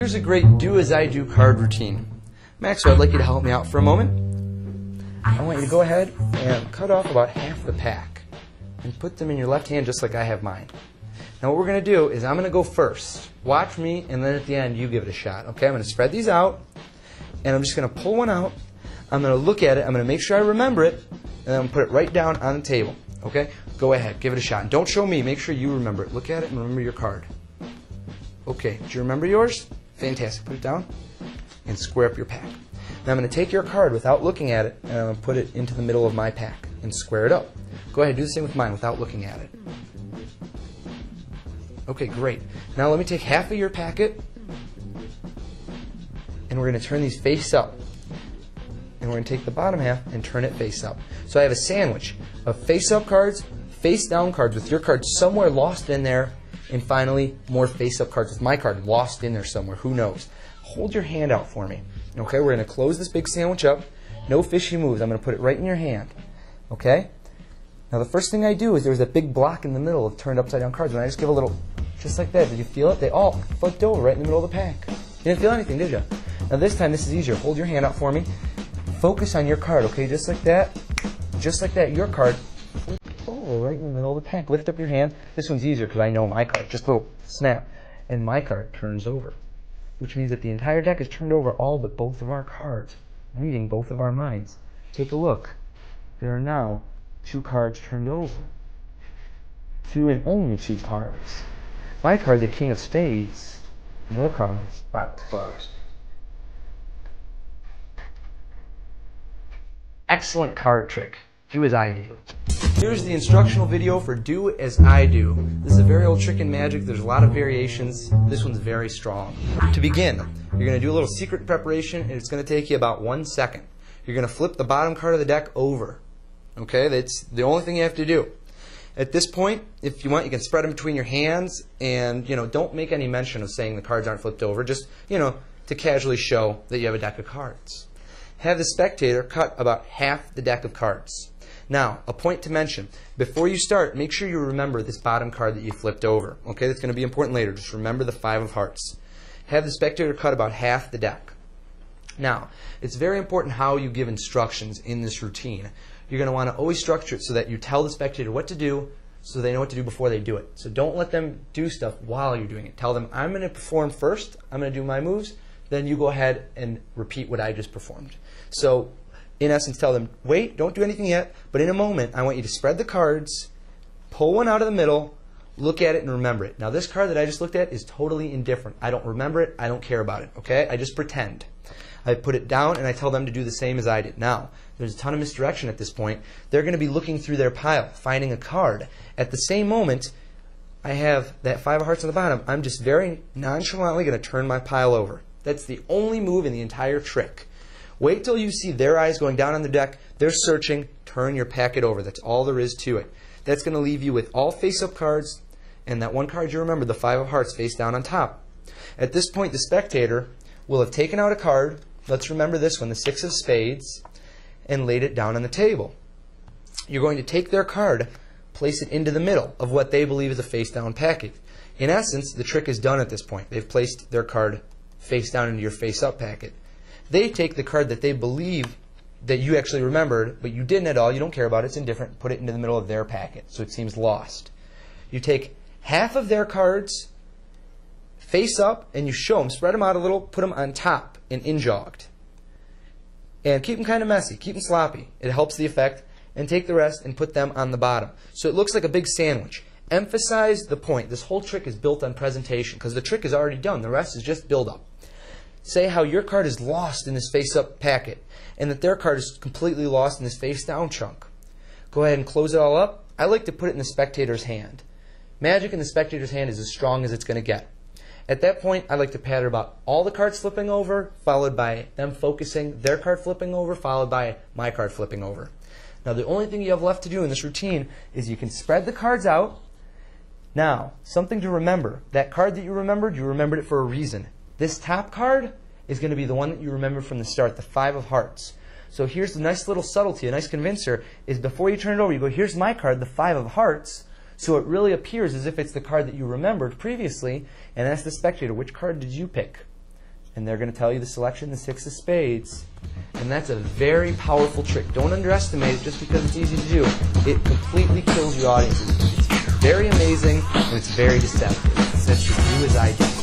Here's a great do-as-I-do card routine. Max, I'd like you to help me out for a moment. I want you to go ahead and cut off about half the pack and put them in your left hand just like I have mine. Now what we're going to do is I'm going to go first. Watch me, and then at the end you give it a shot. Okay, I'm going to spread these out, and I'm just going to pull one out. I'm going to look at it. I'm going to make sure I remember it, and then I'm going to put it right down on the table. Okay, go ahead, give it a shot. And don't show me. Make sure you remember it. Look at it and remember your card. Okay, did you remember yours? Fantastic. Put it down and square up your pack. Now I'm going to take your card without looking at it, and I'm going to put it into the middle of my pack and square it up. Go ahead, do the same with mine without looking at it. Okay, great. Now let me take half of your packet, and we're going to turn these face up. And we're going to take the bottom half and turn it face up. So I have a sandwich of face-up cards, face-down cards with your card somewhere lost in there, and finally more face-up cards with my card lost in there somewhere. Who knows? Hold your hand out for me. Okay, we're going to close this big sandwich up. No fishy moves. I'm going to put it right in your hand. Okay? Now the first thing I do is there's a big block in the middle of turned upside down cards, and I just give a little, just like that. Did you feel it? They all flipped over right in the middle of the pack. You didn't feel anything, did you? Now this time this is easier. Hold your hand out for me. Focus on your card, okay? Just like that. Just like that. Your card. Oh, right in the middle of the pack. Lift up your hand. This one's easier because I know my card. Just a little snap. And my card turns over. Which means that the entire deck is turned over, all but both of our cards, reading both of our minds. Take a look. There are now 2 cards turned over. 2 and only 2 cards. My card, the King of Spades. Your card, back first. Excellent card trick. Do as I do. Here's the instructional video for Do As I Do. This is a very old trick in Magic. There's a lot of variations. This one's very strong. To begin, you're going to do a little secret preparation, and it's going to take you about 1 second. You're going to flip the bottom card of the deck over. Okay, that's the only thing you have to do. At this point, if you want, you can spread them between your hands, and don't make any mention of saying the cards aren't flipped over. Just to casually show that you have a deck of cards. Have the spectator cut about half the deck of cards. Now, a point to mention, before you start, make sure you remember this bottom card that you flipped over. Okay, that's going to be important later. Just remember the 5 of hearts. Have the spectator cut about half the deck. Now, it's very important how you give instructions in this routine. You're going to want to always structure it so that you tell the spectator what to do so they know what to do before they do it. So don't let them do stuff while you're doing it. Tell them, I'm going to perform first, I'm going to do my moves, then you go ahead and repeat what I just performed. So, in essence, tell them, wait, don't do anything yet, but in a moment, I want you to spread the cards, pull one out of the middle, look at it, and remember it. Now, this card that I just looked at is totally indifferent. I don't remember it. I don't care about it. Okay? I just pretend. I put it down, and I tell them to do the same as I did. Now, there's a ton of misdirection at this point. They're going to be looking through their pile, finding a card. At the same moment, I have that 5 of hearts on the bottom. I'm just very nonchalantly going to turn my pile over. That's the only move in the entire trick. Wait till you see their eyes going down on the deck. They're searching. Turn your packet over. That's all there is to it. That's going to leave you with all face-up cards and that one card you remember, the 5 of hearts, face down on top. At this point, the spectator will have taken out a card. Let's remember this one, the 6 of spades, and laid it down on the table. You're going to take their card, place it into the middle of what they believe is a face-down packet. In essence, the trick is done at this point. They've placed their card face down into your face-up packet. They take the card that they believe that you actually remembered, but you didn't at all, you don't care about it, it's indifferent, put it into the middle of their packet, so it seems lost. You take half of their cards, face up, and you show them, spread them out a little, put them on top and injogged. And keep them kind of messy, keep them sloppy. It helps the effect. And take the rest and put them on the bottom. So it looks like a big sandwich. Emphasize the point. This whole trick is built on presentation because the trick is already done. The rest is just build-up. Say how your card is lost in this face-up packet and that their card is completely lost in this face-down chunk. Go ahead and close it all up. I like to put it in the spectator's hand. Magic in the spectator's hand is as strong as it's going to get. At that point, I like to pattern about all the cards flipping over, followed by them focusing, their card flipping over, followed by my card flipping over. Now, the only thing you have left to do in this routine is you can spread the cards out. Now, something to remember. That card that you remembered it for a reason. This top card is going to be the one that you remember from the start, the 5 of hearts. So here's the nice little subtlety, a nice convincer, is before you turn it over, you go, here's my card, the 5 of hearts. So it really appears as if it's the card that you remembered previously, and ask the spectator, which card did you pick? and they're going to tell you the selection, the 6 of spades, and that's a very powerful trick. Don't underestimate it just because it's easy to do. It completely kills your audiences. It's very amazing, and it's very deceptive. It says to do as I do.